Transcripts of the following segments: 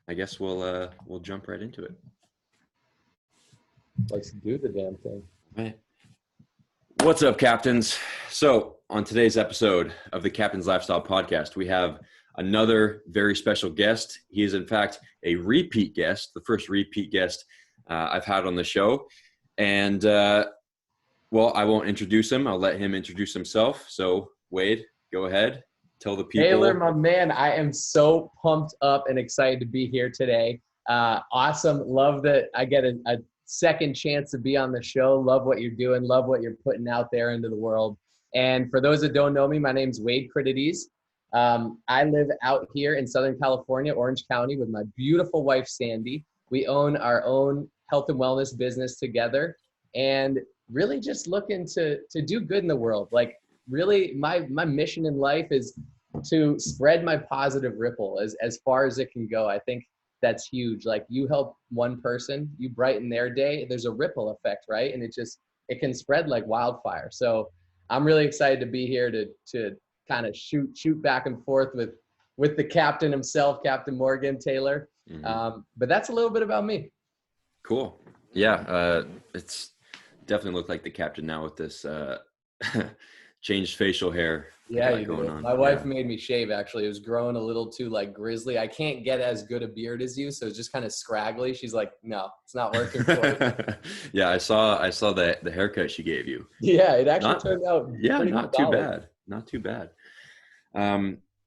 I guess we'll jump right into it. Let's do the damn thing. Right. What's up, Captains? So on today's episode of the Captain's Lifestyle Podcast, we have another very special guest. He is, in fact, a repeat guest, the first repeat guest I've had on the show. And, well, I won't introduce him. I'll let him introduce himself. So, Wade, go ahead. Tell the people. Taylor, my man, I am so pumped up and excited to be here today. Awesome. Love that I get a second chance to be on the show. Love what you're doing. Love what you're putting out there into the world. And for those that don't know me, my name's Wade Critides. I live out here in Southern California, Orange County, with my beautiful wife, Sandy. We own our own health and wellness business together and really just looking to do good in the world. Like, really, my mission in life is to spread my positive ripple as far as it can go. I think that's huge. Like, you help one person, you brighten their day, there's a ripple effect, right? And it can spread like wildfire. So I'm really excited to be here to kind of shoot back and forth with the captain himself, Captain Morgan Taylor. Mm-hmm. But that's a little bit about me. Cool. Yeah. It's definitely looked like the captain now with this changed facial hair. Yeah, going on. My wife made me shave, actually. It was growing a little too like grizzly. I can't get as good a beard as you, so it's just kind of scraggly. She's like, no, it's not working for you. Yeah, I saw the haircut she gave you. Yeah, it actually turned out not too bad. Not too bad.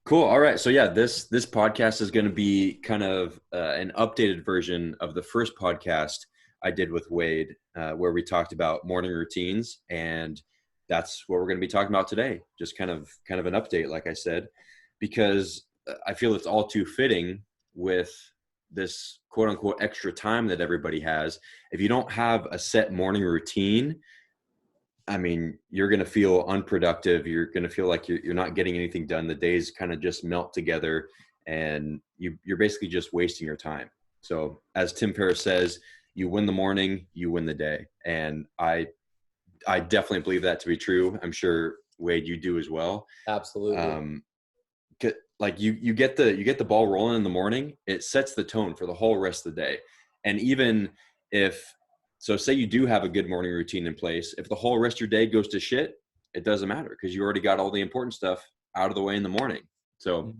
Cool. All right. So yeah, this podcast is going to be kind of an updated version of the first podcast I did with Wade, where we talked about morning routines, and that's what we're going to be talking about today. Just kind of an update, like I said, because I feel it's all too fitting with this quote unquote extra time that everybody has. If you don't have a set morning routine, I mean, you're going to feel unproductive. You're going to feel like you're not getting anything done. The days kind of just melt together, and you're basically just wasting your time. So as Tim Ferriss says, you win the morning, you win the day. And I definitely believe that to be true. I'm sure, Wade, you do as well. Absolutely. Like you get the ball rolling in the morning, it sets the tone for the whole rest of the day. And even so say you do have a good morning routine in place, if the whole rest of your day goes to shit, it doesn't matter because you already got all the important stuff out of the way in the morning. So,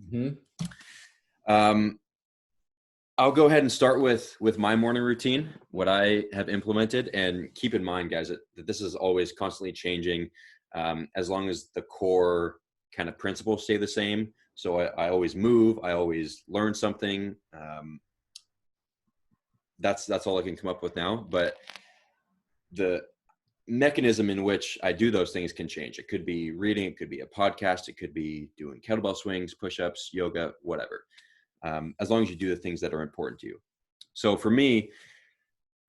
I'll go ahead and start with my morning routine, what I have implemented, and keep in mind, guys, that this is always constantly changing, as long as the core kind of principles stay the same. So I always move, I always learn something. That's all I can come up with now. But the mechanism in which I do those things can change. It could be reading, it could be a podcast, it could be doing kettlebell swings, push-ups, yoga, whatever. As long as you do the things that are important to you. So for me,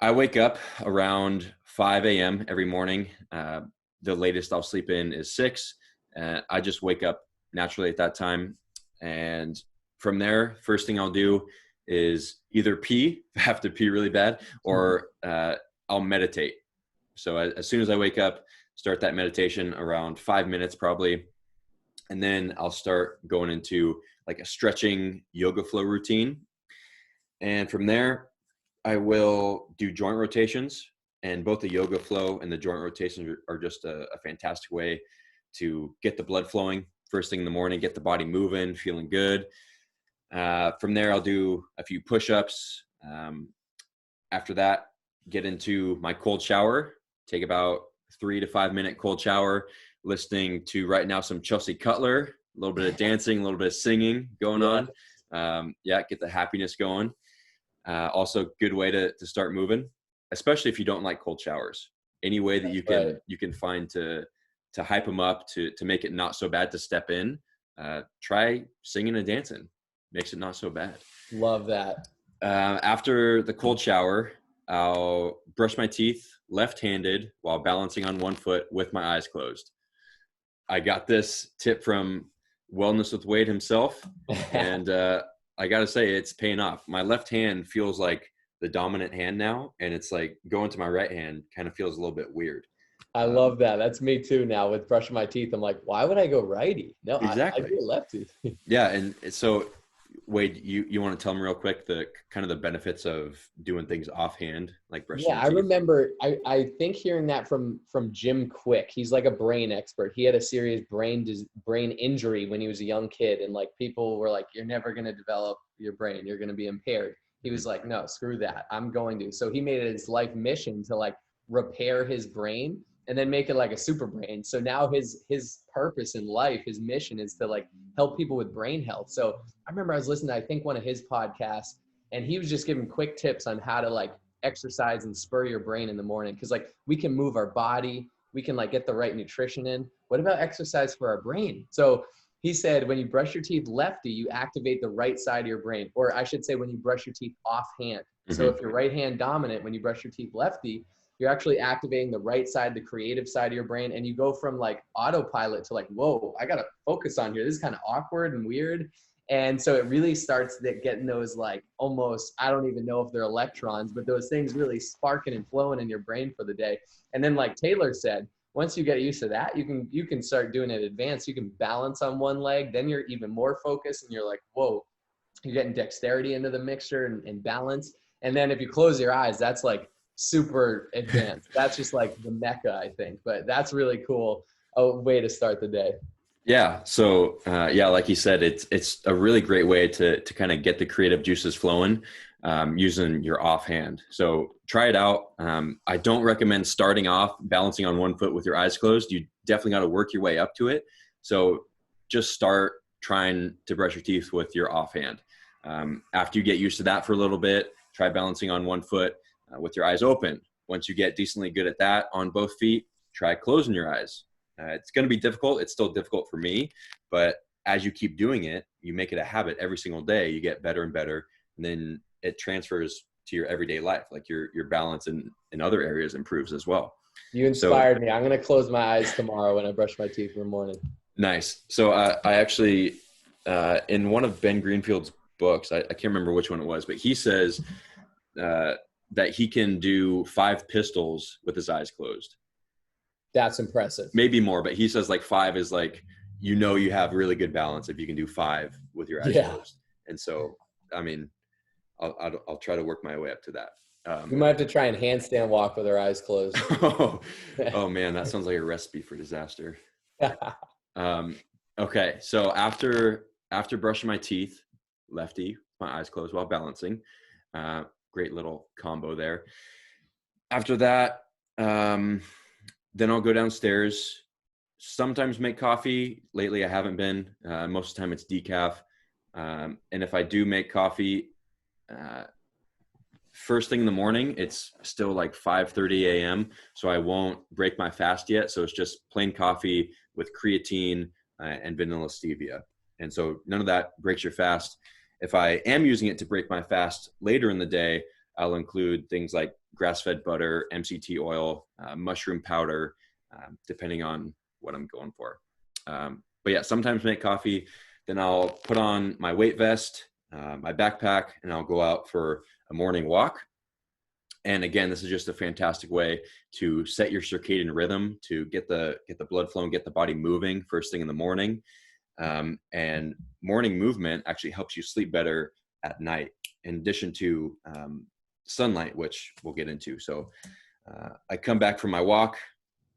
I wake up around 5 a.m. every morning. The latest I'll sleep in is 6. I just wake up naturally at that time. And from there, first thing I'll do is either pee, if I have to pee really bad, or I'll meditate. So as soon as I wake up, start that meditation around 5 minutes probably. And then I'll start going into like a stretching yoga flow routine. And from there, I will do joint rotations, and both the yoga flow and the joint rotations are just a fantastic way to get the blood flowing first thing in the morning, get the body moving, feeling good. From there, I'll do a few push-ups. After that, get into my cold shower, take about 3 to 5 minute cold shower, listening to right now some Chelsea Cutler, a little bit of dancing, a little bit of singing going on. Get the happiness going. Also, good way to start moving, especially if you don't like cold showers. Any way that you can find to hype them up, to make it not so bad to step in. Try singing and dancing. Makes it not so bad. Love that. After the cold shower, I'll brush my teeth left-handed while balancing on one foot with my eyes closed. I got this tip from Wellness with Wade himself, and I got to say, it's paying off. My left hand feels like the dominant hand now, and it's like going to my right hand kind of feels a little bit weird. I love that. That's me too now with brushing my teeth. I'm like, why would I go righty? No, exactly. I do lefty. Yeah, and so Wade, you want to tell them real quick the kind of the benefits of doing things offhand, like brushing Yeah, your I teeth? remember, I think hearing that from Jim Quick. He's like a brain expert. He had a serious brain injury when he was a young kid, and like people were like, "You're never going to develop your brain. You're going to be impaired." He was like, "No, screw that. I'm going to." So he made it his life mission to like repair his brain and then make it like a super brain. So now his purpose in life, his mission is to like help people with brain health. So I remember I was listening to, I think, one of his podcasts, and he was just giving quick tips on how to like exercise and spur your brain in the morning. Cause like we can move our body, we can like get the right nutrition in. What about exercise for our brain? So he said, when you brush your teeth lefty, you activate the right side of your brain. Or I should say, when you brush your teeth offhand. So if you're right hand dominant, when you brush your teeth lefty, you're actually activating the right side, the creative side of your brain. And you go from like autopilot to like, whoa, I got to focus on here. This is kind of awkward and weird. And so it really starts getting those like almost, I don't even know if they're electrons, but those things really sparking and flowing in your brain for the day. And then like Taylor said, once you get used to that, you can start doing it advanced. You can balance on one leg, then you're even more focused and you're like, whoa, you're getting dexterity into the mixture and balance. And then if you close your eyes, that's like super advanced. That's just like the mecca, I think. But that's really cool. A way to start the day. Yeah. So, like you said, it's a really great way to kind of get the creative juices flowing, using your offhand. So try it out. I don't recommend starting off balancing on one foot with your eyes closed. You definitely got to work your way up to it. So just start trying to brush your teeth with your offhand. After you get used to that for a little bit, try balancing on one foot with your eyes open. Once you get decently good at that on both feet, try closing your eyes. It's going to be difficult. It's still difficult for me, but as you keep doing it, you make it a habit every single day. You get better and better, and then it transfers to your everyday life. Like your balance in other areas improves as well. You inspired me. I'm going to close my eyes tomorrow when I brush my teeth in the morning. Nice. So I actually, in one of Ben Greenfield's books, I can't remember which one it was, but he says that he can do 5 pistols with his eyes closed. That's impressive. Maybe more, but he says like 5 is like, you have really good balance if you can do 5 with your eyes closed. And so, I mean, I'll try to work my way up to that. We might have to try and handstand walk with our eyes closed. Oh man, that sounds like a recipe for disaster. Okay. So after brushing my teeth, lefty, my eyes closed while balancing, great little combo there. After that, then I'll go downstairs, sometimes make coffee. Lately, I haven't been. Most of the time, it's decaf. And if I do make coffee, first thing in the morning, it's still like 5:30 a.m., so I won't break my fast yet. So it's just plain coffee with creatine and vanilla stevia. And so none of that breaks your fast. If I am using it to break my fast later in the day, I'll include things like grass-fed butter, MCT oil, mushroom powder, depending on what I'm going for. But yeah, sometimes make coffee. Then I'll put on my weight vest, my backpack, and I'll go out for a morning walk. And again, this is just a fantastic way to set your circadian rhythm, to get the blood flowing, get the body moving first thing in the morning. And morning movement actually helps you sleep better at night, in addition to sunlight, which we'll get into. So I come back from my walk.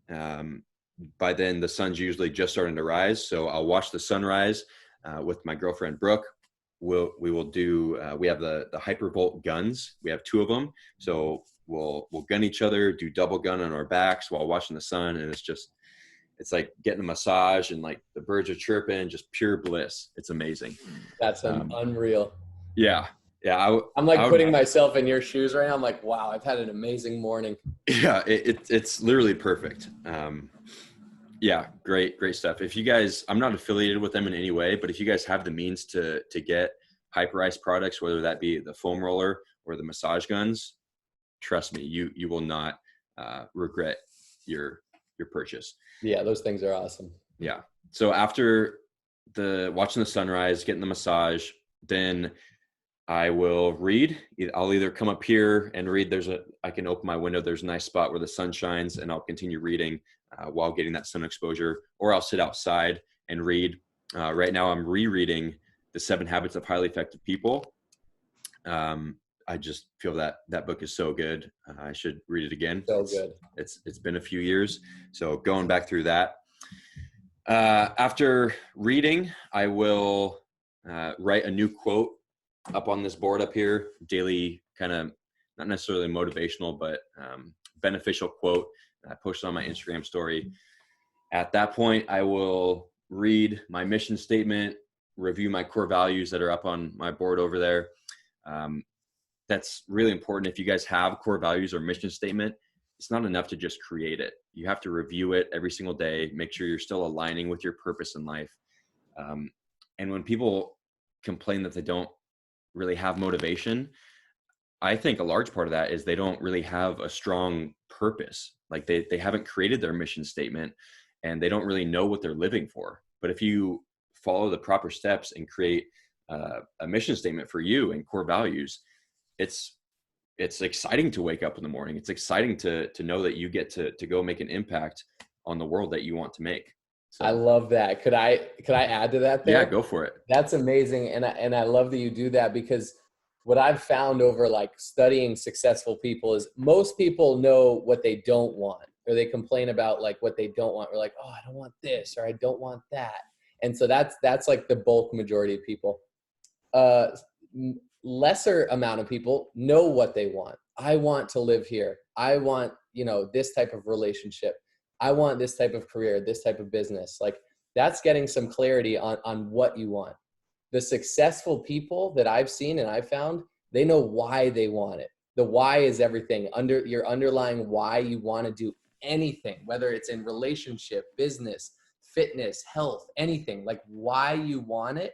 By then the sun's usually just starting to rise. So I'll watch the sunrise with my girlfriend, Brooke. We have the Hypervolt guns. We have 2 of them. So we'll gun each other, do double gun on our backs while watching the sun. And it's like getting a massage and like the birds are chirping, just pure bliss. It's amazing. That's unreal. Yeah. Yeah. I'm like putting myself in your shoes right now. I'm like, wow, I've had an amazing morning. Yeah. It's literally perfect. Yeah. Great stuff. If you guys, I'm not affiliated with them in any way, but if you guys have the means to get Hyperice products, whether that be the foam roller or the massage guns, trust me, you will not regret your purchase. Yeah. Those things are awesome. Yeah. So after watching the sunrise, getting the massage, then I will read. I'll either come up here and read. I can open my window. There's a nice spot where the sun shines, and I'll continue reading while getting that sun exposure, or I'll sit outside and read. Right now I'm rereading the 7 Habits of Highly Effective People. I just feel that that book is so good. I should read it again. So good. It's been a few years, so going back through that. After reading, I will write a new quote up on this board up here, daily, kind of not necessarily motivational, but beneficial quote. I post it on my Instagram story. At that point, I will read my mission statement, review my core values that are up on my board over there. That's really important. If you guys have core values or mission statement, it's not enough to just create it. You have to review it every single day, make sure you're still aligning with your purpose in life. And when people complain that they don't really have motivation, I think a large part of that is they don't really have a strong purpose. Like they haven't created their mission statement and they don't really know what they're living for. But if you follow the proper steps and create a mission statement for you and core values, it's exciting to wake up in the morning. It's exciting to know that you get to go make an impact on the world that you want to make. So, I love that. Could I add to that there? Yeah, go for it. That's amazing. And I love that you do that, because what I've found over like studying successful people is most people know what they don't want, or they complain about like what they don't want. Or like, oh, I don't want this, or I don't want that. And so that's like the bulk majority of people. Lesser amount of people know what they want. I want to live here. I want, this type of relationship. I want this type of career, this type of business. Like that's getting some clarity on what you want. The successful people that I've seen and I've found, they know why they want it. The why is everything. Your underlying why you want to do anything, whether it's in relationship, business, fitness, health, anything, like why you want it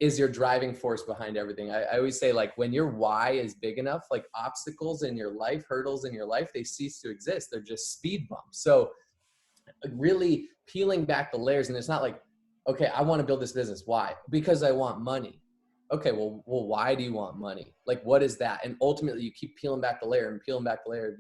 is your driving force behind everything. I always say, like, when your why is big enough, like obstacles in your life, hurdles in your life, they cease to exist. They're just speed bumps. So really peeling back the layers. And it's not like, okay, I want to build this business. Why? Because I want money. Okay, well, why do you want money? Like, what is that? And ultimately you keep peeling back the layer and peeling back the layer.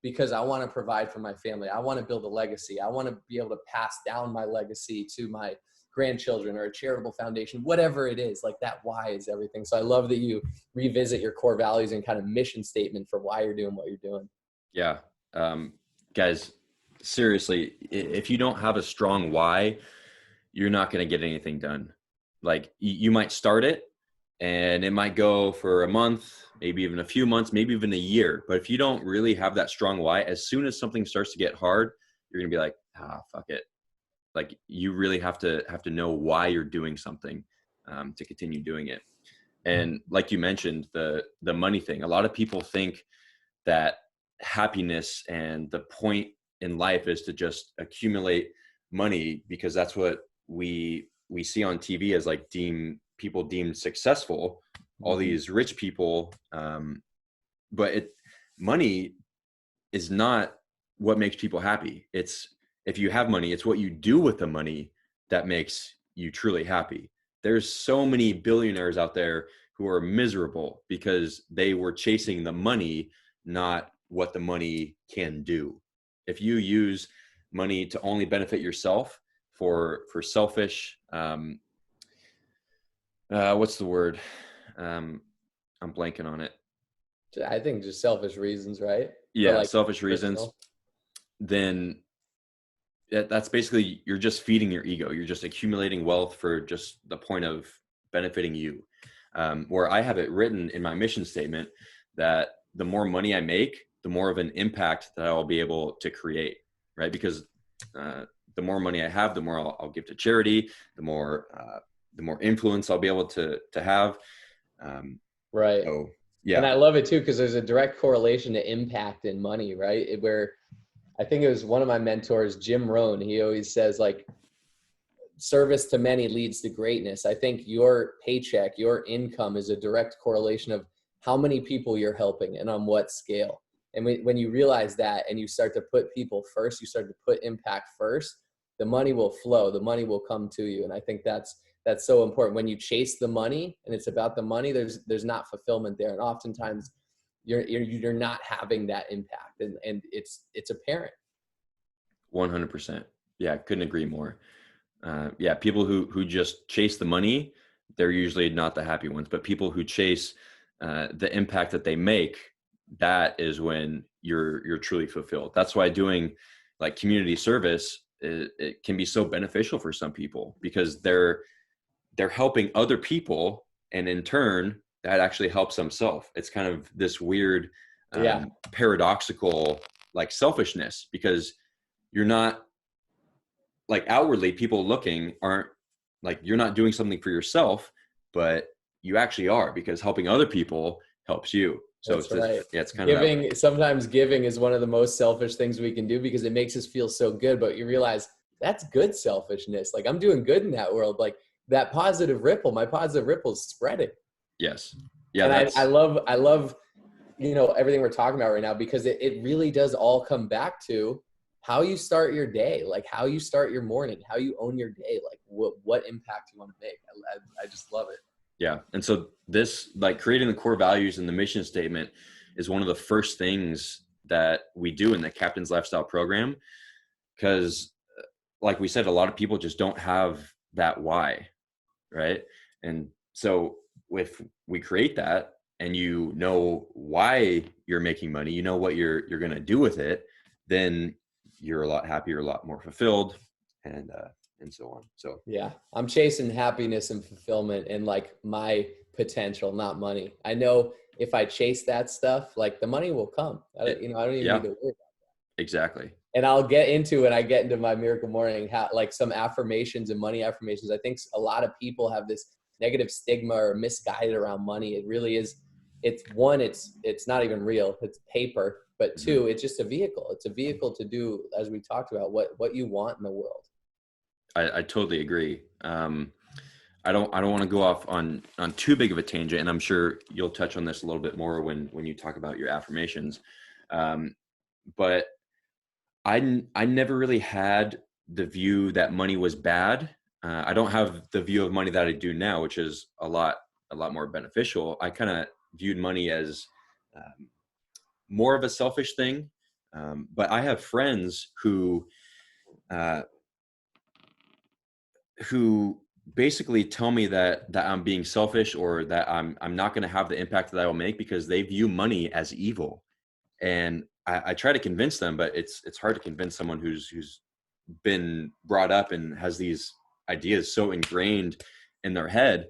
Because I want to provide for my family. I want to build a legacy. I want to be able to pass down my legacy to my grandchildren or a charitable foundation, whatever it is. Like that why is everything. So I love that you revisit your core values and kind of mission statement for why you're doing what you're doing. Yeah. Guys, seriously, if you don't have a strong why, you're not going to get anything done. Like you might start it and it might go for a month, maybe even a few months, maybe even a year. But if you don't really have that strong why, as soon as something starts to get hard, you're going to be like, fuck it. Like you really have to know why you're doing something to continue doing it. And like you mentioned, the money thing, a lot of people think that happiness and the point in life is to just accumulate money, because that's what we see on TV as like people deemed successful, all these rich people. But money is not what makes people happy. If you have money, it's what you do with the money that makes you truly happy. There's so many billionaires out there who are miserable because they were chasing the money, not what the money can do. If you use money to only benefit yourself for selfish, what's the word? I'm blanking on it. I think just selfish reasons, right? Yeah, like selfish reasons. personal. Then that's basically, you're just feeding your ego. You're just accumulating wealth for just the point of benefiting you. Where I have it written in my mission statement that the more money I make, the more of an impact that I'll be able to create, right? Because the more money I have, the more I'll give to charity, the more influence I'll be able to have. Right. So, yeah. And I love it too, because there's a direct correlation to impact and money, right? Where I think it was one of my mentors, Jim Rohn, he always says like, service to many leads to greatness. I think your paycheck, your income is a direct correlation of how many people you're helping and on what scale. And when you realize that and you start to put people first, you start to put impact first, the money will flow, the money will come to you. And I think that's so important. When you chase the money and it's about the money, there's not fulfillment there. And oftentimes you're not having that impact, and it's apparent. 100%. Yeah, couldn't agree more. People who just chase the money, they're usually not the happy ones. But people who chase the impact that they make, that is when you're truly fulfilled. That's why doing like community service, it can be so beneficial for some people, because they're helping other people, and in turn that actually helps themselves. It's kind of this weird Yeah. paradoxical like selfishness, because you're not like outwardly, people looking aren't like, you're not doing something for yourself, but you actually are, because helping other people helps you. So That's it's just, right. yeah, it's kind of Giving, sometimes giving is one of the most selfish things we can do because it makes us feel so good, but you realize that's good selfishness. Like I'm doing good in that world. Like that positive ripple, my positive ripple is spreading. yes. Yeah, And I that's love, you know, everything we're talking about right now, because it really does all come back to how you start your day, like how you start your morning, how you own your day, like what impact you want to make. I just love it. yeah. And so this, like creating the core values and the mission statement, is one of the first things that we do in the Captain's Lifestyle program, because like we said, a lot of people just don't have that why, right? And so if we create that, and you know why you're making money, you know what you're going to do with it, then you're a lot happier, a lot more fulfilled, and so on. So Yeah, I'm chasing happiness and fulfillment and like my potential, not money. I know if I chase that stuff, like the money will come. You know, I don't even yeah, need to worry. exactly. And I'll get into it. I get into my miracle morning, how, like some affirmations and money affirmations. I think a lot of people have this negative stigma or misguided around money. It really is. It's one, it's not even real. It's paper. But two, it's just a vehicle. It's a vehicle to do, as we talked about, what you want in the world. I totally agree. I don't want to go off on too big of a tangent, and I'm sure you'll touch on this a little bit more when you talk about your affirmations. But I never really had the view that money was bad. I don't have the view of money that I do now, which is a lot more beneficial. I kind of viewed money as more of a selfish thing. But I have friends uh, who basically tell me that I'm being selfish, or that I'm not going to have the impact that I will make, because they view money as evil. And I try to convince them, but it's hard to convince someone who's been brought up and has these ideas so ingrained in their head.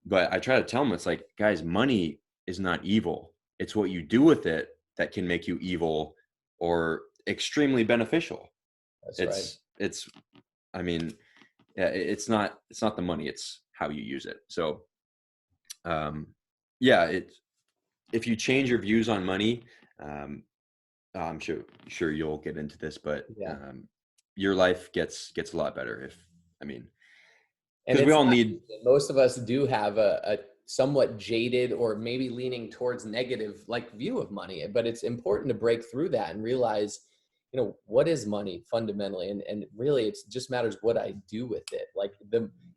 But I try to tell them, it's like, guys, money is not evil. It's what you do with it that can make you evil or extremely beneficial. That's right. It's I mean, yeah, it's not the money, it's how you use it. So yeah, if you change your views on money, um, I'm sure you'll get into this, but Yeah. your life gets a lot better. I mean, And because we it's all not, need. most of us do have a somewhat jaded or maybe leaning towards negative like view of money, but it's important to break through that and realize, you know, what is money fundamentally? And really it just matters what I do with it. Like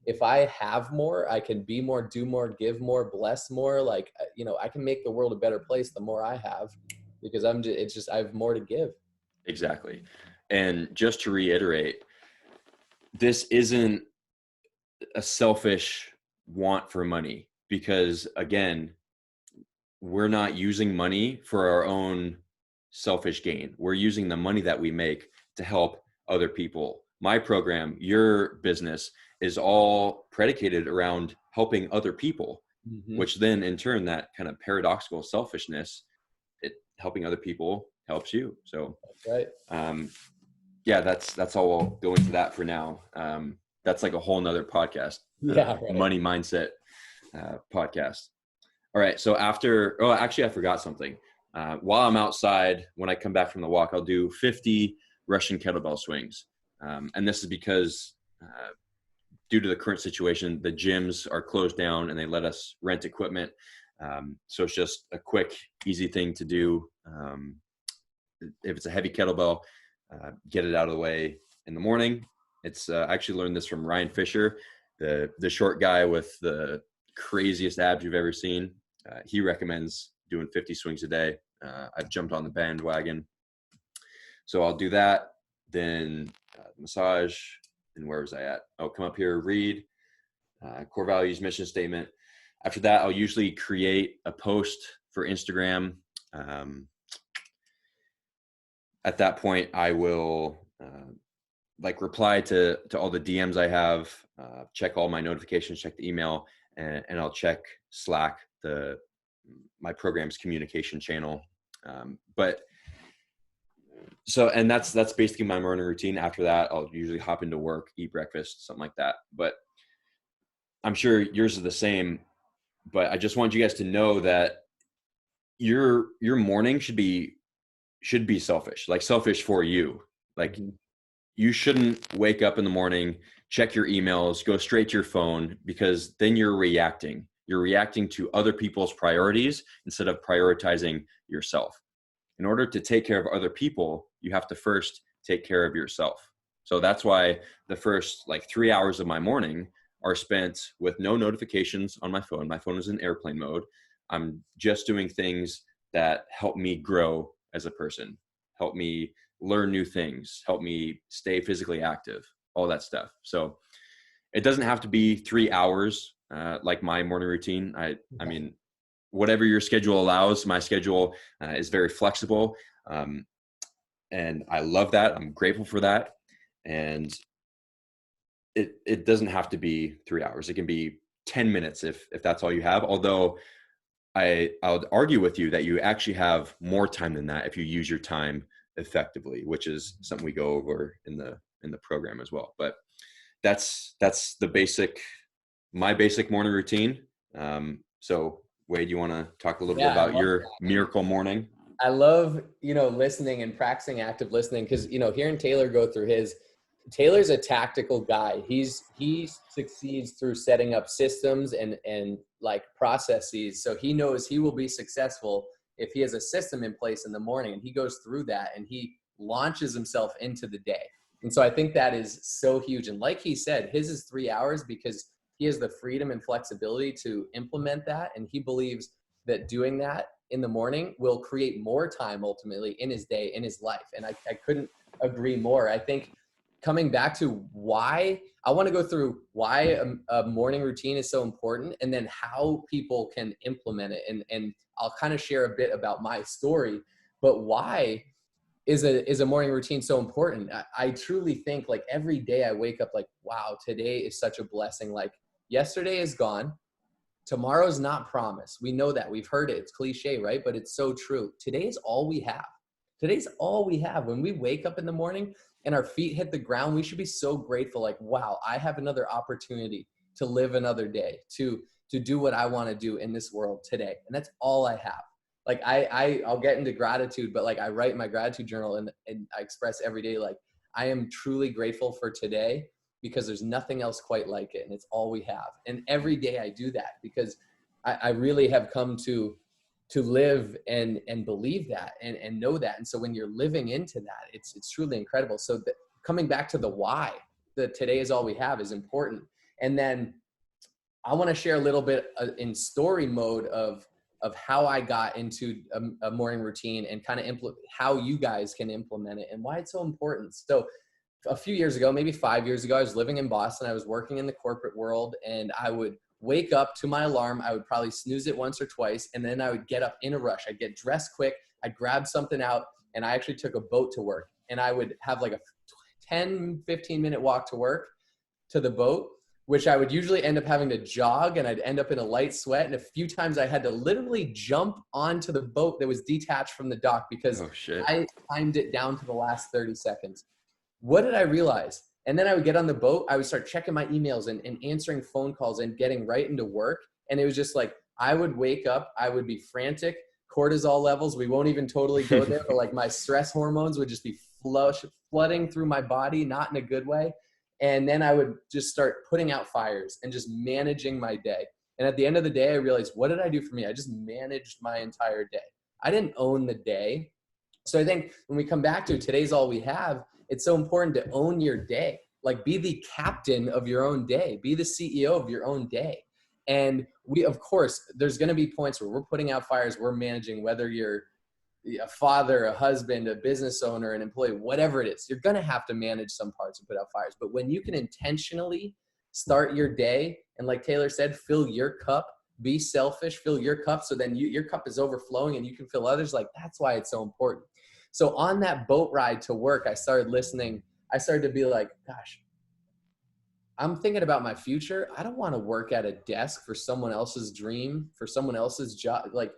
if I have more, I can be more, do more, give more, bless more. Like, you know, I can make the world a better place the more I have, because it's just, I have more to give. Exactly. And just to reiterate, this isn't a selfish want for money, because again, we're not using money for our own selfish gain. We're using the money that we make to help other people. My program, your business, is all predicated around helping other people, Mm-hmm. which then in turn, that kind of paradoxical selfishness, helping other people helps you. So That's right. yeah, that's all. We'll go into that for now. That's like a whole nother podcast, Yeah, right. money mindset podcast. All right. So actually I forgot something. While I'm outside, when I come back from the walk, I'll do 50 Russian kettlebell swings. And this is because due to the current situation, the gyms are closed down and they let us rent equipment. So it's just a quick, easy thing to do. If it's a heavy kettlebell, get it out of the way in the morning. I actually learned this from Ryan Fisher, the short guy with the craziest abs you've ever seen. He recommends doing 50 swings a day. I've jumped on the bandwagon. So I'll do that, then massage, and where was I at? I'll come up here, read, core values, mission statement. After that, I'll usually create a post for Instagram. At that point, I will reply to all the DMs I have, check all my notifications, check the email, and I'll check Slack, my program's communication channel. And that's basically my morning routine. After that, I'll usually hop into work, eat breakfast, something like that. But I'm sure yours is the same. But I just want you guys to know that your morning should be selfish, like selfish for you. Like you shouldn't wake up in the morning, check your emails, go straight to your phone, because then you're reacting. You're reacting to other people's priorities instead of prioritizing yourself. In order to take care of other people, you have to first take care of yourself. So that's why the first 3 hours of my morning are spent with no notifications on my phone. My phone is in airplane mode. I'm just doing things that help me grow as a person, help me learn new things, help me stay physically active, all that stuff. So it doesn't have to be 3 hours like my morning routine. I mean, whatever your schedule allows. My schedule is very flexible. And I love that. I'm grateful for that. And it doesn't have to be 3 hours. It can be 10 minutes if that's all you have. Although I would argue with you that you actually have more time than that if you use your time effectively, which is something we go over in the program as well. But that's my basic morning routine. So Wade, you want to talk a little bit about your miracle morning? I love, listening and practicing active listening, because, hearing Taylor go through Taylor's a tactical guy. He succeeds through setting up systems and processes. So he knows he will be successful if he has a system in place in the morning, and he goes through that and he launches himself into the day. And so I think that is so huge. And like he said, his is 3 hours because he has the freedom and flexibility to implement that. And he believes that doing that in the morning will create more time ultimately in his day, in his life. And I couldn't agree more. I think coming back to why, I want to go through why a morning routine is so important, and then how people can implement it. And I'll kind of share a bit about my story, but why is a morning routine so important? I truly think every day I wake up wow, today is such a blessing. Yesterday is gone. Tomorrow's not promised. We know that. We've heard it. It's cliche, right? But it's so true. Today is all we have. Today's all we have. When we wake up in the morning and our feet hit the ground, we should be so grateful. Wow, I have another opportunity to live another day, to do what I want to do in this world today. And that's all I have. I'll get into gratitude, but I write my gratitude journal and I express every day, I am truly grateful for today, because there's nothing else quite like it. And it's all we have. And every day I do that because I really have come to live and believe that and know that. And so when you're living into that, it's truly incredible. So coming back to the why, that today is all we have, is important. And then I want to share a little bit in story mode of how I got into a morning routine, and kind of how you guys can implement it and why it's so important. So a few years ago, maybe 5 years ago, I was living in Boston. I was working in the corporate world, and I would wake up to my alarm. I would probably snooze it once or twice, and then I would get up in a rush. I'd get dressed quick. I'd grab something out, and I actually took a boat to work. And I would have a 10, 15-minute walk to work, to the boat, which I would usually end up having to jog, and I'd end up in a light sweat. And a few times I had to literally jump onto the boat that was detached from the dock because I timed it down to the last 30 seconds. What did I realize? And then I would get on the boat. I would start checking my emails and answering phone calls and getting right into work. And it was just I would wake up, I would be frantic, cortisol levels. We won't even totally go there, but my stress hormones would just be flooding through my body, not in a good way. And then I would just start putting out fires and just managing my day. And at the end of the day, I realized, what did I do for me? I just managed my entire day. I didn't own the day. So I think when we come back to today's all we have, it's so important to own your day. Be the captain of your own day. Be the CEO of your own day. And of course, there's going to be points where we're putting out fires, we're managing, whether you're a father, a husband, a business owner, an employee, whatever it is, you're going to have to manage some parts and put out fires. But when you can intentionally start your day. And like Taylor said, fill your cup, be selfish, fill your cup. So then your cup is overflowing and you can fill others. Like, that's why it's so important. So on that boat ride to work, I started listening. I started to be like, gosh, I'm thinking about my future. I don't want to work at a desk for someone else's dream, for someone else's job, like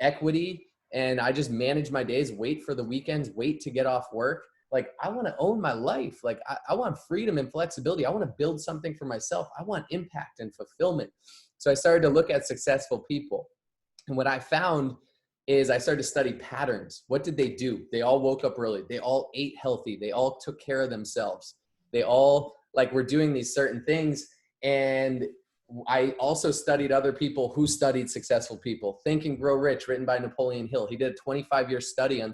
equity. And I just manage my days, wait for the weekends, wait to get off work. Like, I want to own my life. Like, I want freedom and flexibility. I want to build something for myself. I want impact and fulfillment. So I started to look at successful people. And what I found is I started to study patterns. What did they do? They all woke up early. They all ate healthy. They all took care of themselves. They all were doing these certain things. And I also studied other people who studied successful people. Think and Grow Rich, written by Napoleon Hill. He did a 25-year study on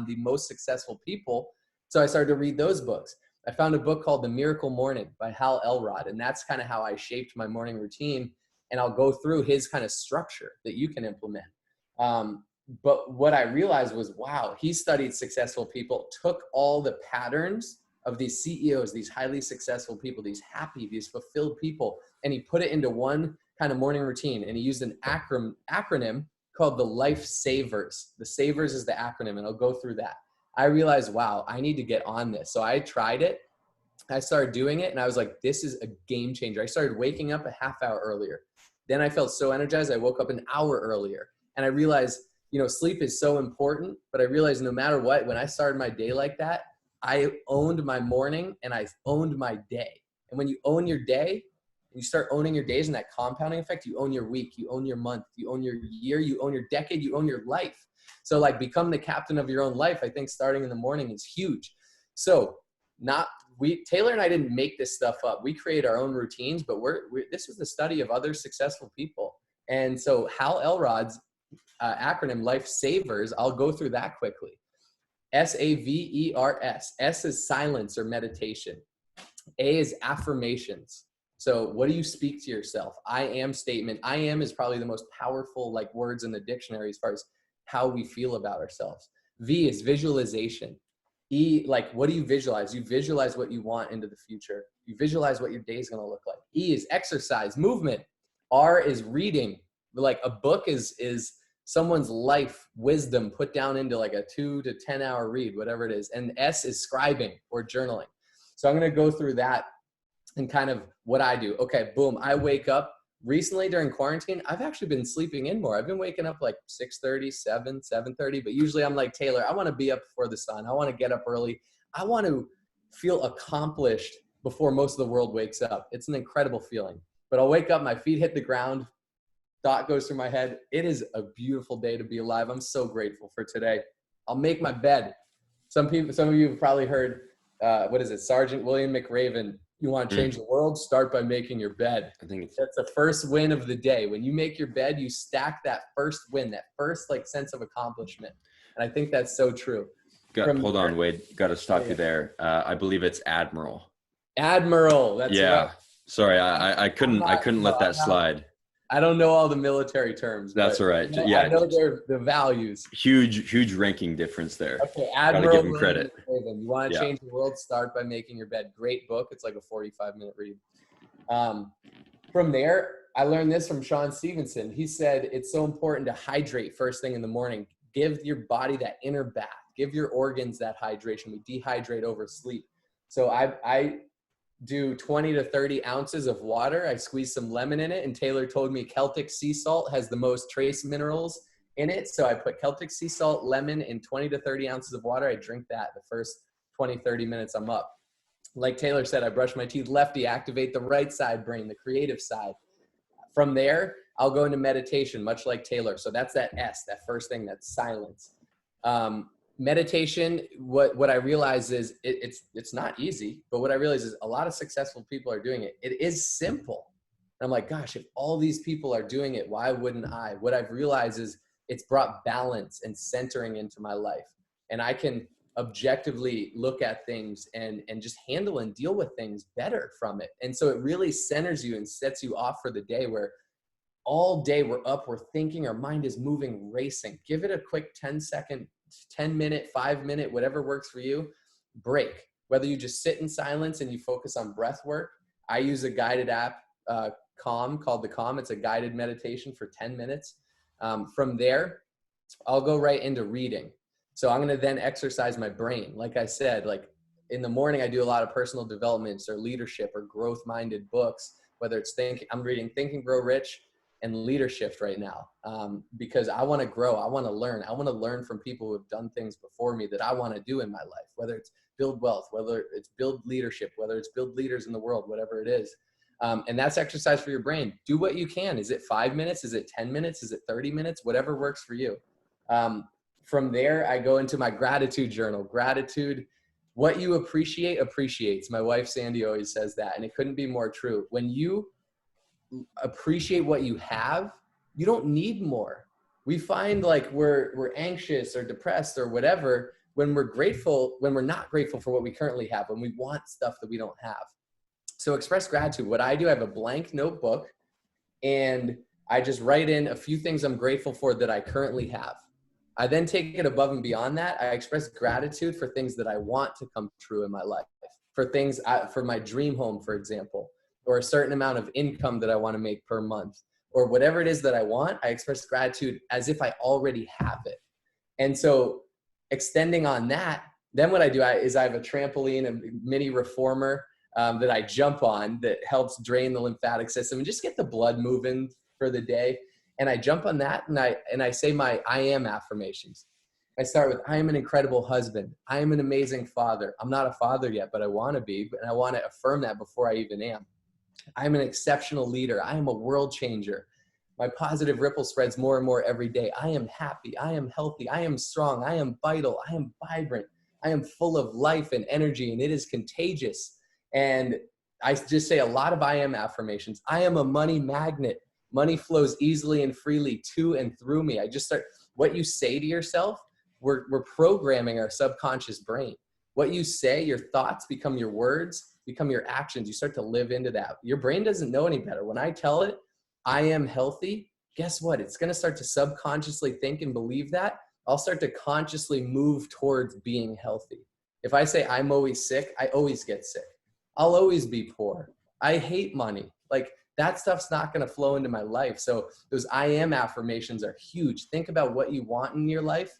the most successful people. So I started to read those books. I found a book called The Miracle Morning by Hal Elrod. And that's kind of how I shaped my morning routine. And I'll go through his kind of structure that you can implement. But what I realized was, wow, he studied successful people, took all the patterns of these CEOs, these highly successful people, these happy, these fulfilled people, and he put it into one kind of morning routine. And he used an acronym called the Lifesavers. The Savers is the acronym, and I'll go through that. I realized, wow, I need to get on this. So I tried it. I started doing it, and I was like, this is a game changer. I started waking up a half hour earlier. Then I felt so energized, I woke up an hour earlier. And I realized, sleep is so important, but I realized no matter what, when I started my day like that, I owned my morning and I owned my day. And when you own your day and you start owning your days and that compounding effect, you own your week, you own your month, you own your year, you own your decade, you own your life. So become the captain of your own life. I think starting in the morning is huge. So Taylor and I didn't make this stuff up. We create our own routines, but this was the study of other successful people. And so Hal Elrod's acronym, Lifesavers, I'll go through that quickly. SAVERS. S is silence or meditation. A is affirmations. So what do you speak to yourself? I am statement. I am is probably the most powerful words in the dictionary as far as how we feel about ourselves. V is visualization. E, what do you visualize? You visualize what you want into the future. You visualize what your day is going to look like. E is exercise, movement. R is reading. A book is someone's life wisdom put down into a 2 to 10 hour read, whatever it is. And S is scribing or journaling. So I'm going to go through that and kind of what I do. Okay, boom. I wake up. Recently during quarantine, I've actually been sleeping in more. I've been waking up 6:30, 7:30, but usually I'm like, Taylor, I want to be up before the sun. I want to get up early. I want to feel accomplished before most of the world wakes up. It's an incredible feeling. But I'll wake up, my feet hit the ground, thought goes through my head. It is a beautiful day to be alive. I'm so grateful for today. I'll make my bed. Some of you have probably heard, Sergeant William McRaven, you want to change the world, start by making your bed. I think that's the first win of the day. When you make your bed, you stack that first win, that first sense of accomplishment. And I think that's so true. Hold on, Wade. Got to stop you there. I believe it's Admiral. Admiral. That's right. Sorry, I couldn't let that slide. I don't know all the military terms. That's all right. I know the values. Huge ranking difference there. Okay, Admiral. Gotta give him credit. You want to change the world? Start by making your bed. Great book. It's a 45-minute read. From there, I learned this from Sean Stevenson. He said it's so important to hydrate first thing in the morning. Give your body that inner bath. Give your organs that hydration. We dehydrate over sleep. So I do 20 to 30 ounces of water. I squeeze some lemon in it. And Taylor told me Celtic sea salt has the most trace minerals in it. So I put Celtic sea salt, lemon in 20 to 30 ounces of water. I drink that the first 20, 30 minutes I'm up. Like Taylor said, I brush my teeth lefty, activate the right side brain, the creative side. From there, I'll go into meditation, much like Taylor. So that's that S, that first thing, that's silence. Meditation, what I realize is it's not easy, but what I realize is a lot of successful people are doing it. It is simple. And I'm like, gosh, if all these people are doing it, why wouldn't I? What I've realized is it's brought balance and centering into my life. And I can objectively look at things and just handle and deal with things better from it. And so it really centers you and sets you off for the day, where all day we're up, we're thinking, our mind is moving, racing. Give it a quick 10-second, 10-minute, 5-minute, whatever works for you, break. Whether you just sit in silence and you focus on breath work, I use a guided app, Calm, called the Calm. It's a guided meditation for 10 minutes. From there, I'll go right into reading. So I'm going to then exercise my brain. Like I said, like in the morning, I do a lot of personal developments or leadership or growth-minded books, whether it's I'm reading Think and Grow Rich and Leadership right now, because I want to grow. I want to learn. I want to learn from people who have done things before me that I want to do in my life, whether it's build wealth, whether it's build leadership, whether it's build leaders in the world, whatever it is. And that's exercise for your brain. Do what you can. Is it 5 minutes? Is it 10 minutes? Is it 30 minutes? Whatever works for you. From there, I go into my gratitude journal. Gratitude, what you appreciate appreciates. My wife, Sandy, always says that, and it couldn't be more true. When you appreciate what you have, you don't need more. We find like we're anxious or depressed or whatever when we're not grateful for what we currently have, when we want stuff that we don't have. So express gratitude. What I do, I have a blank notebook and I just write in a few things I'm grateful for that I currently have. I then take it above and beyond that. I express gratitude for things that I want to come true in my life, for things, for my dream home, for example, or a certain amount of income that I want to make per month, or whatever it is that I want. I express gratitude as if I already have it. And so extending on that, then what I do is I have a trampoline, a mini reformer that I jump on that helps drain the lymphatic system and just get the blood moving for the day. And I jump on that and I say my I am affirmations. I start with, I am an incredible husband. I am an amazing father. I'm not a father yet, but I want to be, and I want to affirm that before I even am. I am an exceptional leader. I am a world changer. My positive ripple spreads more and more every day. I am happy. I am healthy. I am strong. I am vital. I am vibrant. I am full of life and energy, and it is contagious. And I just say a lot of I am affirmations. I am a money magnet. Money flows easily and freely to and through me. I just start, what you say to yourself, we're programming our subconscious brain. What you say, your thoughts become your words, become your actions. You start to live into that. Your brain doesn't know any better. When I tell it, I am healthy, guess what? It's going to start to subconsciously think and believe that. I'll start to consciously move towards being healthy. If I say I'm always sick, I always get sick. I'll always be poor. I hate money. Like that stuff's not going to flow into my life. So those I am affirmations are huge. Think about what you want in your life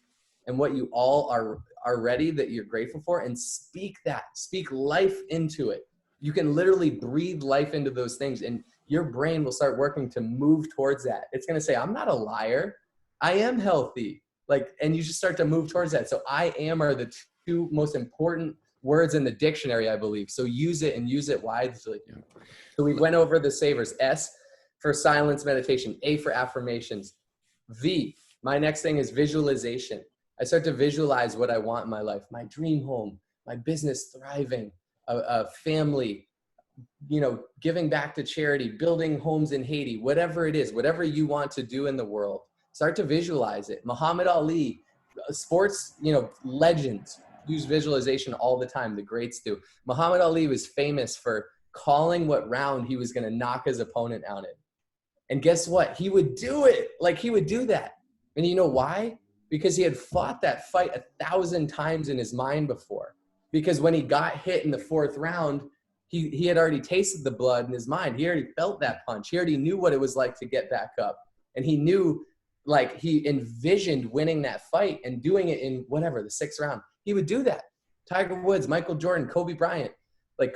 and what you all are ready that you're grateful for, and speak that. Speak life into it. You can literally breathe life into those things, and your brain will start working to move towards that. It's going to say, I'm not a liar. I am healthy. And you just start to move towards that. So I am are the two most important words in the dictionary, I believe. So use it and use it wisely. Yeah. So we went over the savers. S for silence meditation. A for affirmations. V, my next thing is visualization. I start to visualize what I want in my life. My dream home, my business thriving, a family, giving back to charity, building homes in Haiti, whatever it is, whatever you want to do in the world, start to visualize it. Muhammad Ali, sports, legends use visualization all the time. The greats do. Muhammad Ali was famous for calling what round he was going to knock his opponent out in. And guess what? He would do it. He would do that. And you know why? Because he had fought that fight 1,000 times in his mind before. Because when he got hit in the fourth round, he had already tasted the blood in his mind. He already felt that punch. He already knew what it was like to get back up. And he knew, he envisioned winning that fight and doing it in the sixth round. He would do that. Tiger Woods, Michael Jordan, Kobe Bryant.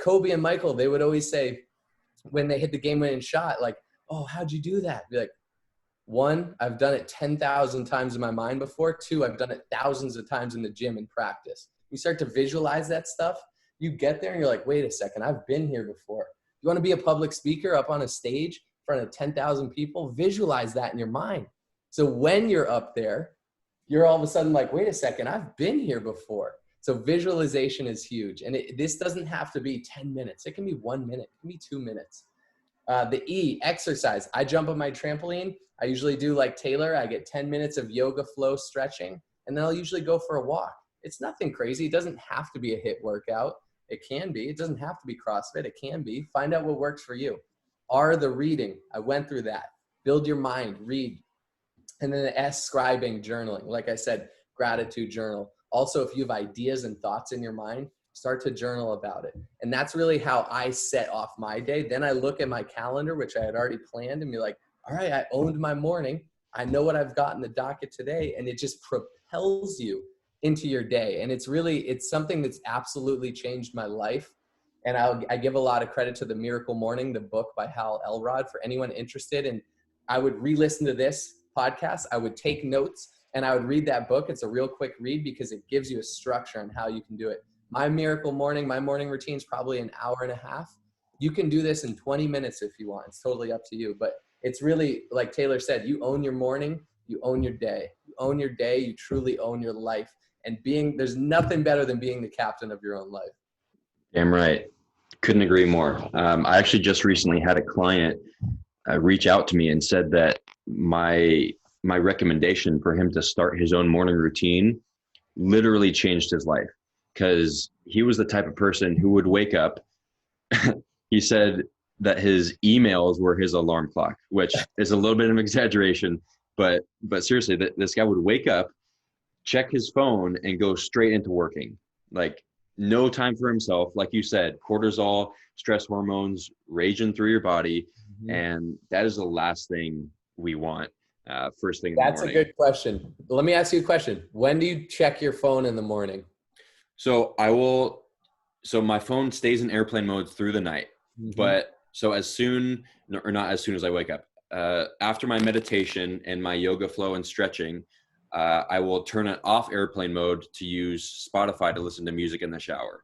Kobe and Michael, they would always say when they hit the game-winning shot, oh, how'd you do that? Be like, 1, I've done it 10,000 times in my mind before. 2, I've done it thousands of times in the gym in practice. You start to visualize that stuff. You get there and you're like, wait a second, I've been here before. You want to be a public speaker up on a stage in front of 10,000 people? Visualize that in your mind. So when you're up there, you're all of a sudden like, wait a second, I've been here before. So visualization is huge. And this doesn't have to be 10 minutes. It can be 1 minute. It can be 2 minutes. The E, exercise. I jump on my trampoline. I usually do like Taylor. I get 10 minutes of yoga flow stretching, and then I'll usually go for a walk. It's nothing crazy. It doesn't have to be a HIIT workout. It can be. It doesn't have to be CrossFit. It can be. Find out what works for you. R, the reading. I went through that. Build your mind. Read. And then the S, scribing, journaling. Like I said, gratitude journal. Also, if you have ideas and thoughts in your mind, Start to journal about it. And that's really how I set off my day. Then I look at my calendar, which I had already planned, and be like, all right, I owned my morning. I know what I've got in the docket today. And it just propels you into your day. And it's something that's absolutely changed my life. And I give a lot of credit to The Miracle Morning, the book by Hal Elrod, for anyone interested. And I would re-listen to this podcast. I would take notes and I would read that book. It's a real quick read because it gives you a structure on how you can do it. My Miracle Morning, my morning routine is probably an hour and a half. You can do this in 20 minutes if you want. It's totally up to you. But it's really, like Taylor said, you own your morning, you own your day. You own your day, you truly own your life. And there's nothing better than being the captain of your own life. Damn right. Couldn't agree more. I actually just recently had a client reach out to me and said that my recommendation for him to start his own morning routine literally changed his life, because he was the type of person who would wake up. He said that his emails were his alarm clock, which is a little bit of an exaggeration, but seriously, this guy would wake up, check his phone, and go straight into working. Like, no time for himself. Like you said, cortisol, stress hormones raging through your body. Mm-hmm. And that is the last thing we want first thing in the morning. That's a good question. Let me ask you a question. When do you check your phone in the morning? So my phone stays in airplane mode through the night. Mm-hmm. But so not as soon as I wake up, after my meditation and my yoga flow and stretching, I will turn it off airplane mode to use Spotify to listen to music in the shower.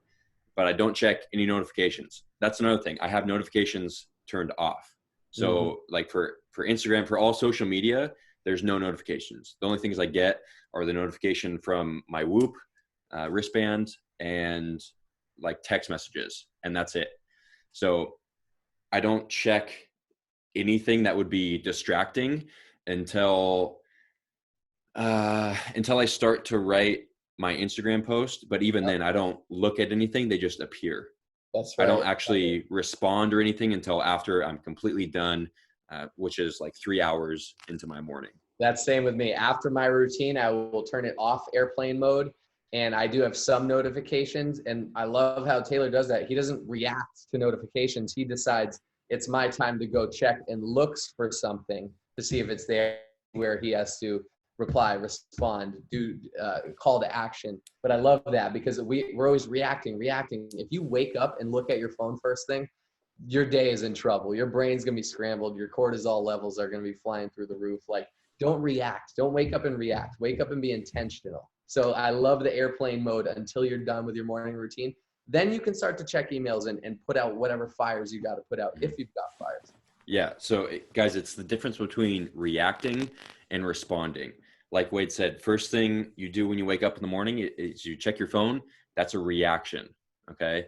But I don't check any notifications. That's another thing. I have notifications turned off. So like for Instagram, for all social media, there's no notifications. The only things I get are the notification from my Whoop wristband and like text messages, and that's it. So I don't check anything that would be distracting until I start to write my Instagram post. But even then, I don't look at anything. They just appear. That's right. I don't actually respond or anything until after I'm completely done, which is like 3 hours into my morning. That's same with me. After my routine, I will turn it off airplane mode. And I do have some notifications. And I love how Taylor does that. He doesn't react to notifications. He decides it's my time to go check and looks for something to see if it's there, where he has to reply, respond, do call to action. But I love that because we're always reacting. If you wake up and look at your phone first thing, your day is in trouble. Your brain's going to be scrambled. Your cortisol levels are going to be flying through the roof. Like, don't react. Don't wake up and react. Wake up and be intentional. So I love the airplane mode until you're done with your morning routine. Then you can start to check emails and put out whatever fires you got to put out, if you've got fires. Yeah. So guys, it's the difference between reacting and responding. Like Wade said, first thing you do when you wake up in the morning is you check your phone. That's a reaction. Okay.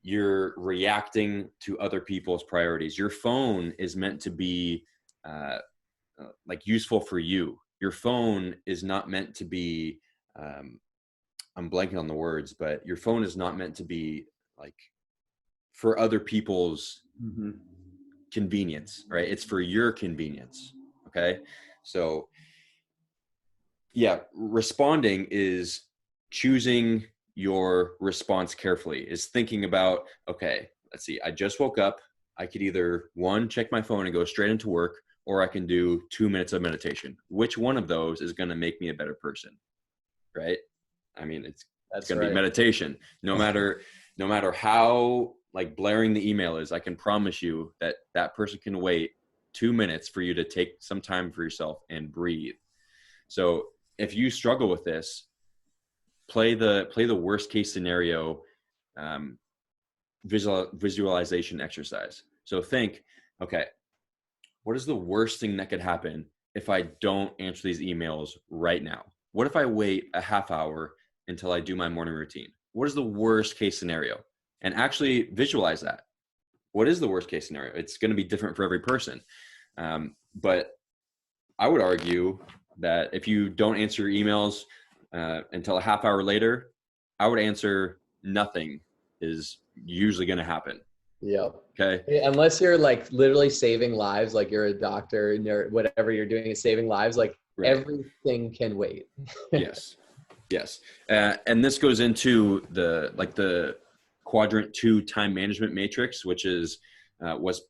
You're reacting to other people's priorities. Your phone is meant to be like useful for you. Your phone is not meant to be, I'm blanking on the words, but your phone is not meant to be like for other people's convenience, right? It's for your convenience. Okay. So yeah, responding is choosing your response carefully, is thinking about, okay, let's see, I just woke up. I could either check my phone and go straight into work, or I can do 2 minutes of meditation. Which one of those is going to make me a better person? Right? I mean, it's going to be meditation. No matter how like blaring the email is, I can promise you that person can wait 2 minutes for you to take some time for yourself and breathe. So if you struggle with this, play the worst case scenario visualization exercise. So think, okay, what is the worst thing that could happen if I don't answer these emails right now? What if I wait a half hour until I do my morning routine? What is the worst case scenario? And actually visualize that. What is the worst case scenario? It's going to be different for every person. But I would argue that if you don't answer your emails until a half hour later, I would answer nothing is usually going to happen. Yep. Okay. Unless you're like literally saving lives, like you're a doctor and whatever you're doing is saving lives, like everything can wait. Yes. Yes. And this goes into the quadrant 2 time management matrix, which was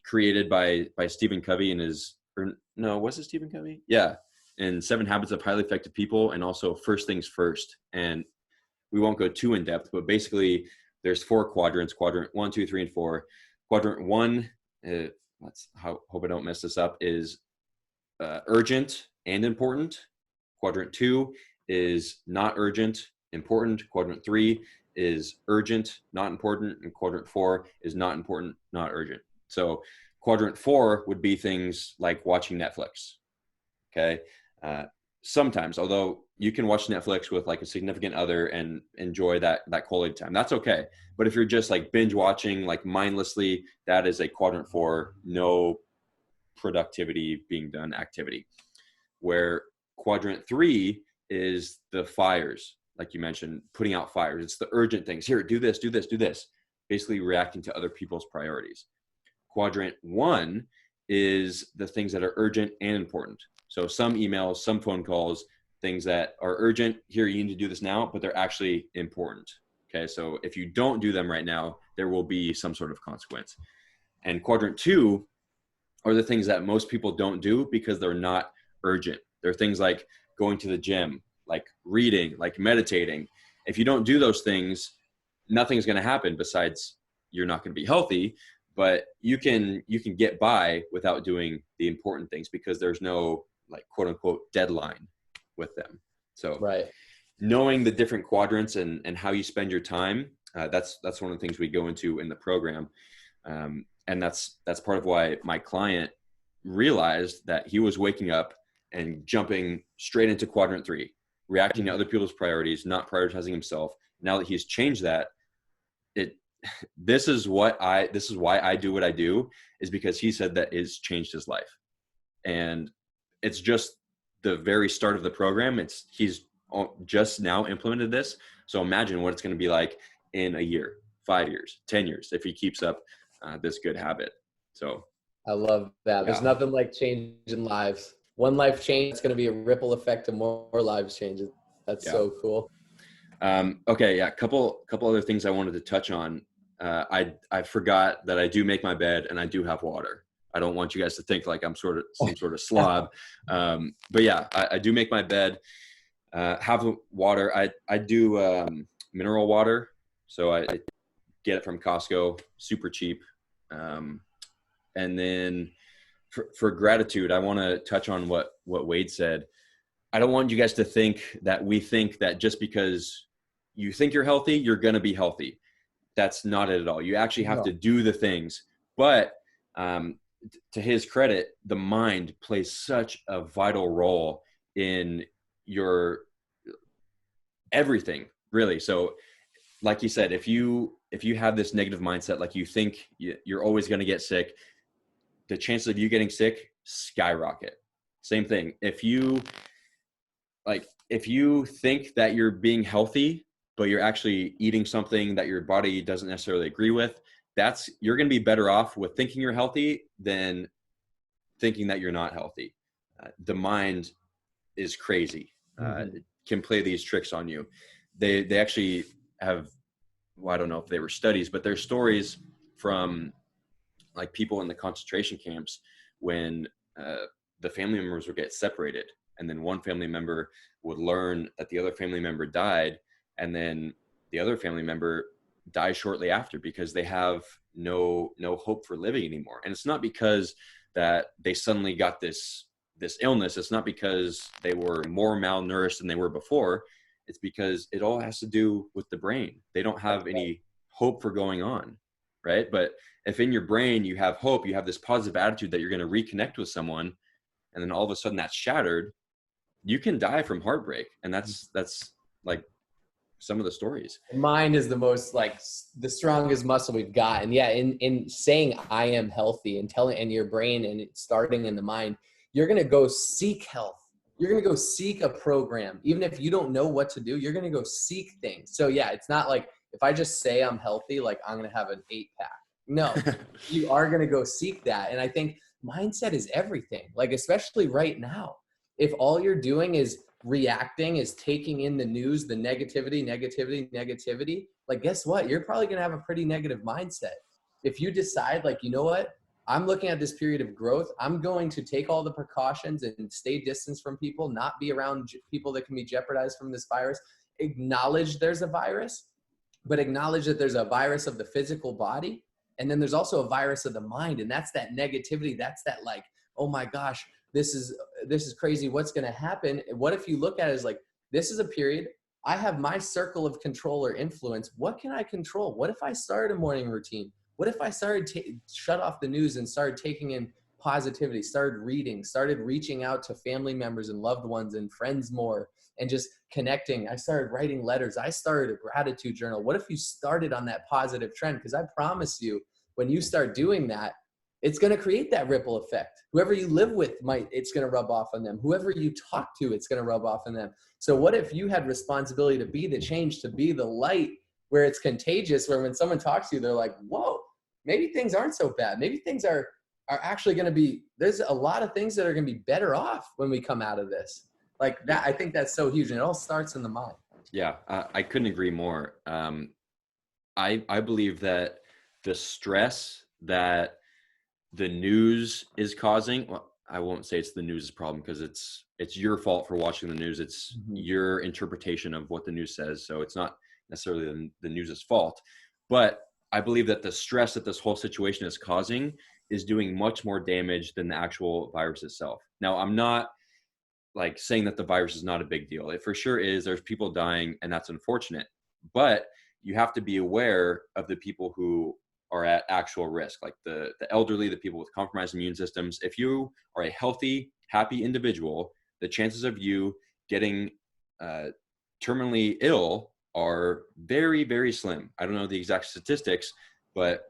created by Stephen Covey in was it Stephen Covey? Yeah. In 7 Habits of Highly Effective People, and also First Things First. And we won't go too in depth, but basically there's 4 quadrants: quadrant 1, 2, 3, and 4. Quadrant 1, hope I don't mess this up, is urgent and important. Quadrant 2 is not urgent, important. Quadrant 3 is urgent, not important. And quadrant 4 is not important, not urgent. So quadrant 4 would be things like watching Netflix. Okay. Sometimes, although you can watch Netflix with like a significant other and enjoy that quality time, that's okay. But if you're just like binge watching, like mindlessly, that is a quadrant 4, no productivity being done activity. Where quadrant 3 is the fires, like you mentioned, putting out fires. It's the urgent things. Here, do this, do this, do this. Basically reacting to other people's priorities. Quadrant 1 is the things that are urgent and important. So some emails, some phone calls, things that are urgent. Here, you need to do this now, but they're actually important. Okay, so if you don't do them right now, there will be some sort of consequence. And quadrant 2 are the things that most people don't do because they're not urgent. They're things like going to the gym, like reading, like meditating. If you don't do those things, nothing's going to happen besides you're not going to be healthy, but you can get by without doing the important things because there's no like quote unquote deadline with them. So right. Knowing the different quadrants and how you spend your time, that's one of the things we go into in the program. And that's part of why my client realized that he was waking up and jumping straight into quadrant 3, reacting to other people's priorities, not prioritizing himself. Now that he's changed that, this is why I do what I do, is because he said that it's changed his life. And it's just the very start of the program. He's just now implemented this. So imagine what it's going to be like in a year, 5 years, 10 years, if he keeps up this good habit. So I love that. There's nothing like changing lives. One life change, it's going to be a ripple effect to more lives changes. That's so cool. Okay. Yeah. Couple other things I wanted to touch on. I forgot that I do make my bed and I do have water. I don't want you guys to think like I'm some sort of slob. But yeah, I do make my bed, have water. I do mineral water. So I get it from Costco, super cheap. And then for gratitude, I want to touch on what Wade said. I don't want you guys to think that we think that just because you think you're healthy, you're going to be healthy. That's not it at all. You actually have to do the things. But to his credit, the mind plays such a vital role in your everything, really. So like you said, if you have this negative mindset, like you think you're always going to get sick, the chances of you getting sick skyrocket. Same thing. If you think that you're being healthy, but you're actually eating something that your body doesn't necessarily agree with, you're going to be better off with thinking you're healthy than thinking that you're not healthy. The mind is crazy. It can play these tricks on you. They actually have, well, I don't know if they were studies, but there's stories from like people in the concentration camps when the family members would get separated, and then one family member would learn that the other family member died, and then the other family member dies shortly after because they have no hope for living anymore. And it's not because that they suddenly got this illness. It's not because they were more malnourished than they were before. It's because it all has to do with the brain. They don't have any hope for going on, right? But if in your brain you have hope, you have this positive attitude that you're going to reconnect with someone, and then all of a sudden that's shattered, you can die from heartbreak. And that's like some of the stories. Mind is the most like the strongest muscle we've got. And yeah, in saying I am healthy and telling your brain, and it's starting in the mind, you're going to go seek health. You're going to go seek a program. Even if you don't know what to do, you're going to go seek things. So yeah, it's not like if I just say I'm healthy, like I'm going to have an 8-pack. No, you are going to go seek that. And I think mindset is everything, like especially right now. If all you're doing is reacting, is taking in the news, the negativity, like, guess what? You're probably going to have a pretty negative mindset. If you decide, like, you know what? I'm looking at this period of growth. I'm going to take all the precautions and stay distance from people, not be around people that can be jeopardized from this virus. Acknowledge there's a virus, but acknowledge that there's a virus of the physical body. And then there's also a virus of the mind. And that's that negativity. That's that, like, oh my gosh, this is crazy. What's going to happen? What if you look at it as like, this is a period. I have my circle of control or influence. What can I control? What if I started a morning routine? What if I started shut off the news and started taking in positivity, started reading, started reaching out to family members and loved ones and friends more, and just connecting? I started writing letters. I started a gratitude journal. What if you started on that positive trend? Because I promise you, when you start doing that, it's going to create that ripple effect. Whoever you live with it's going to rub off on them. Whoever you talk to, it's going to rub off on them. So what if you had responsibility to be the change, to be the light, where it's contagious, where when someone talks to you, they're like, whoa, maybe things aren't so bad. Maybe things are actually going to be, there's a lot of things that are going to be better off when we come out of this. Like that, I think that's so huge. And it all starts in the mind. Yeah, I couldn't agree more. I believe that the stress that the news is causing, well, I won't say it's the news's problem, because it's your fault for watching the news. It's your interpretation of what the news says. So it's not necessarily the news's fault. But I believe that the stress that this whole situation is causing is doing much more damage than the actual virus itself. Now, I'm not like saying that the virus is not a big deal. It for sure is. There's people dying, and that's unfortunate. But you have to be aware of the people who are at actual risk, like the elderly, the people with compromised immune systems. If you are a healthy, happy individual, the chances of you getting terminally ill are very, very slim. I don't know the exact statistics, but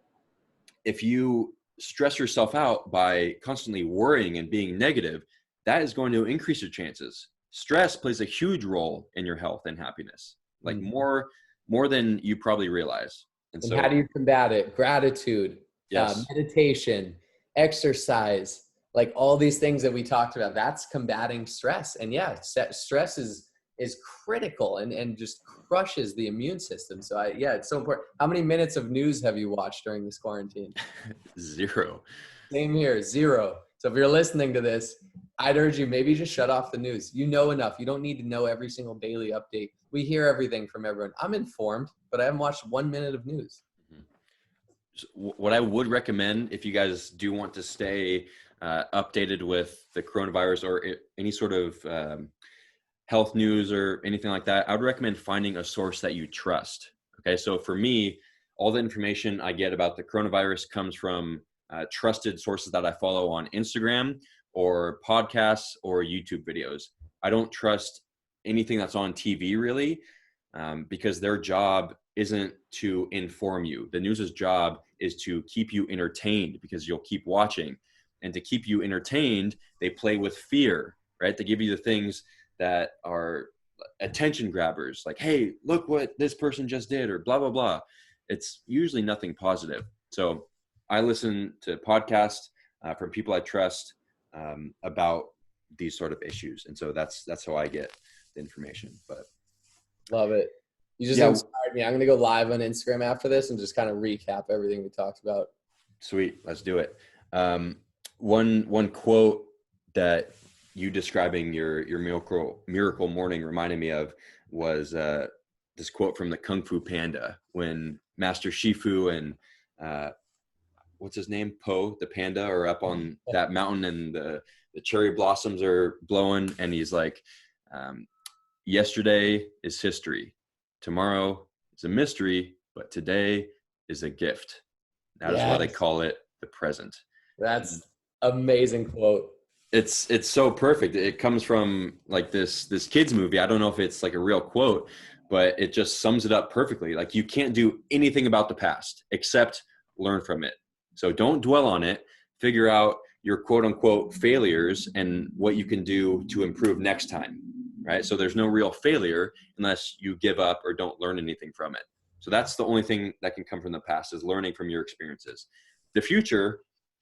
if you stress yourself out by constantly worrying and being negative, that is going to increase your chances. Stress plays a huge role in your health and happiness, like more than you probably realize. And so, how do you combat it? Gratitude, yes, meditation, exercise, like all these things that we talked about, that's combating stress. And yeah, stress is critical and just crushes the immune system. So it's so important. How many minutes of news have you watched during this quarantine? 0. Same here, 0. So if you're listening to this, I'd urge you, maybe just shut off the news. You know enough. You don't need to know every single daily update. We hear everything from everyone. I'm informed, but I haven't watched 1 minute of news. So what I would recommend, if you guys do want to stay updated with the coronavirus or any sort of health news or anything like that, I would recommend finding a source that you trust. Okay, so for me, all the information I get about the coronavirus comes from trusted sources that I follow on Instagram or podcasts or YouTube videos. I don't trust anything that's on TV really, because their job isn't to inform you. The news's job is to keep you entertained, because you'll keep watching. And to keep you entertained, they play with fear, right? They give you the things that are attention grabbers, like, hey, look what this person just did, or blah, blah, blah. It's usually nothing positive. So I listen to podcasts from people I trust about these sort of issues. And so that's how I get the information. But love it. You just inspired me. I'm going to go live on Instagram after this and just kind of recap everything we talked about. Sweet. Let's do it. One quote that you describing your miracle morning reminded me of was this quote from the Kung Fu Panda, when Master Shifu and what's his name, Po, the panda, are up on that mountain and the cherry blossoms are blowing, and he's like, yesterday is history, tomorrow is a mystery, but today is a gift. That is why they call it the present. That's amazing quote. It's so perfect. It comes from like this kids movie. I don't know if it's like a real quote, but it just sums it up perfectly. Like, you can't do anything about the past except learn from it. So don't dwell on it. Figure out your quote unquote failures and what you can do to improve next time, right? So there's no real failure unless you give up or don't learn anything from it. So that's the only thing that can come from the past, is learning from your experiences. The future,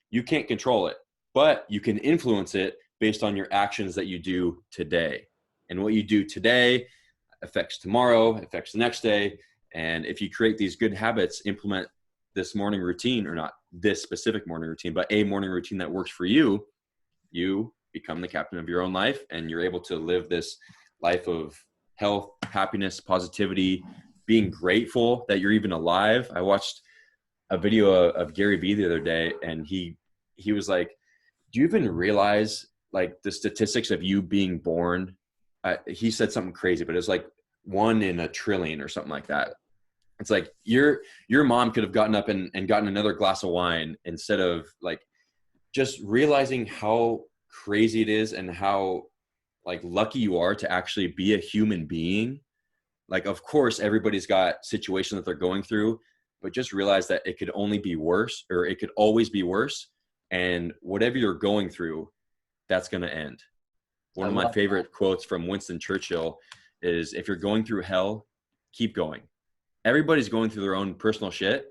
you can't control it, but you can influence it based on your actions that you do today. And what you do today affects tomorrow, affects the next day. And if you create these good habits, implement this morning routine, or not this specific morning routine, but a morning routine that works for you, you become the captain of your own life, and you're able to live this life of health, happiness, positivity, being grateful that you're even alive. I watched a video of Gary Vee the other day, and he was like, do you even realize like the statistics of you being born? He said something crazy, but it's like 1 in a trillion or something like that. It's like your mom could have gotten up and gotten another glass of wine, instead of like just realizing how crazy it is and how like lucky you are to actually be a human being. Like, of course, everybody's got situations that they're going through, but just realize that it could only be worse, or it could always be worse. And whatever you're going through, that's going to end. One of my favorite quotes from Winston Churchill is, if you're going through hell, keep going. Everybody's going through their own personal shit,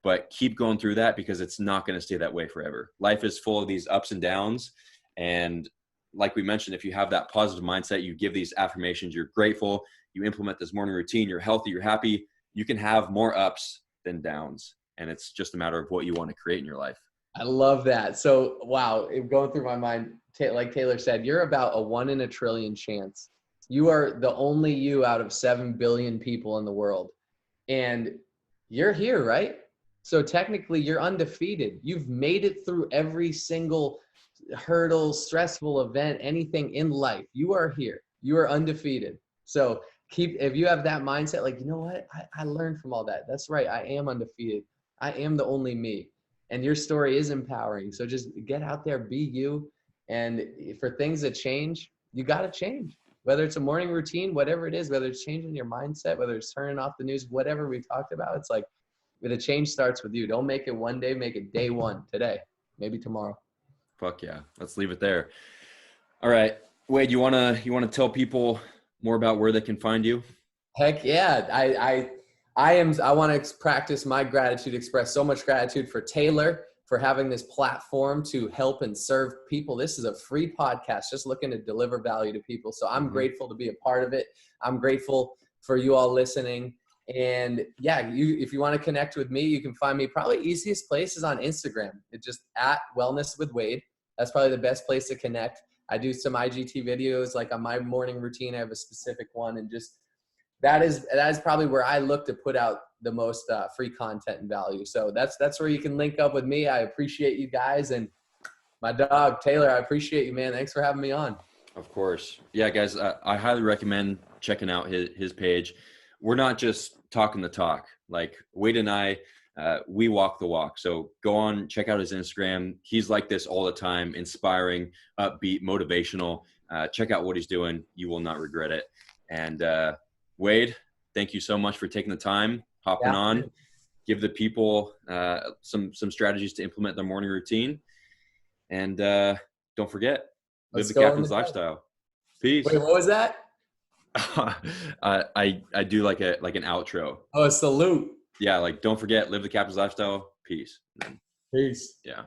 but keep going through that, because it's not going to stay that way forever. Life is full of these ups and downs. And like we mentioned, if you have that positive mindset, you give these affirmations, you're grateful, you implement this morning routine, you're healthy, you're happy, you can have more ups than downs. And it's just a matter of what you want to create in your life. I love that. So, wow, going through my mind, like Taylor said, you're about a 1 in a trillion chance. You are the only you out of 7 billion people in the world. And you're here, right? So technically you're undefeated. You've made it through every single hurdle, stressful event, anything in life. You are here. You are undefeated. So if you have that mindset, like, you know what? I learned from all that. That's right. I am undefeated. I am the only me. And your story is empowering. So just get out there, be you. And for things that change, you got to change. Whether it's a morning routine, whatever it is, whether it's changing your mindset, whether it's turning off the news, whatever we talked about, it's like the change starts with you. Don't make it one day, make it day one, today, maybe tomorrow. Fuck yeah. Let's leave it there. All right. Wade, you want to tell people more about where they can find you? Heck yeah. I want to practice my gratitude, express so much gratitude for Taylor, for having this platform to help and serve people. This is a free podcast, just looking to deliver value to people. So I'm grateful to be a part of it. I'm grateful for you all listening. And yeah, if you want to connect with me, you can find me. Probably easiest place is on Instagram. It's just at Wellness with Wade. That's probably the best place to connect. I do some IGT videos, like on my morning routine. I have a specific one, and just that is probably where I look to put out the most free content and value. So that's where you can link up with me. I appreciate you guys, and my dog Taylor, I appreciate you, man. Thanks for having me on. Of course. Yeah, guys, I highly recommend checking out his page. We're not just talking the talk. Like Wade and I, we walk the walk. So go on, check out his Instagram. He's like this all the time, inspiring, upbeat, motivational. Check out what he's doing. You will not regret it. And Wade, thank you so much for taking the time, hopping on. Give the people some strategies to implement their morning routine. And don't forget, live the captain's lifestyle. Peace. Wait, what was that? I do like an outro. Oh, a salute. Yeah, like don't forget, live the captain's lifestyle. Peace. Peace. Yeah.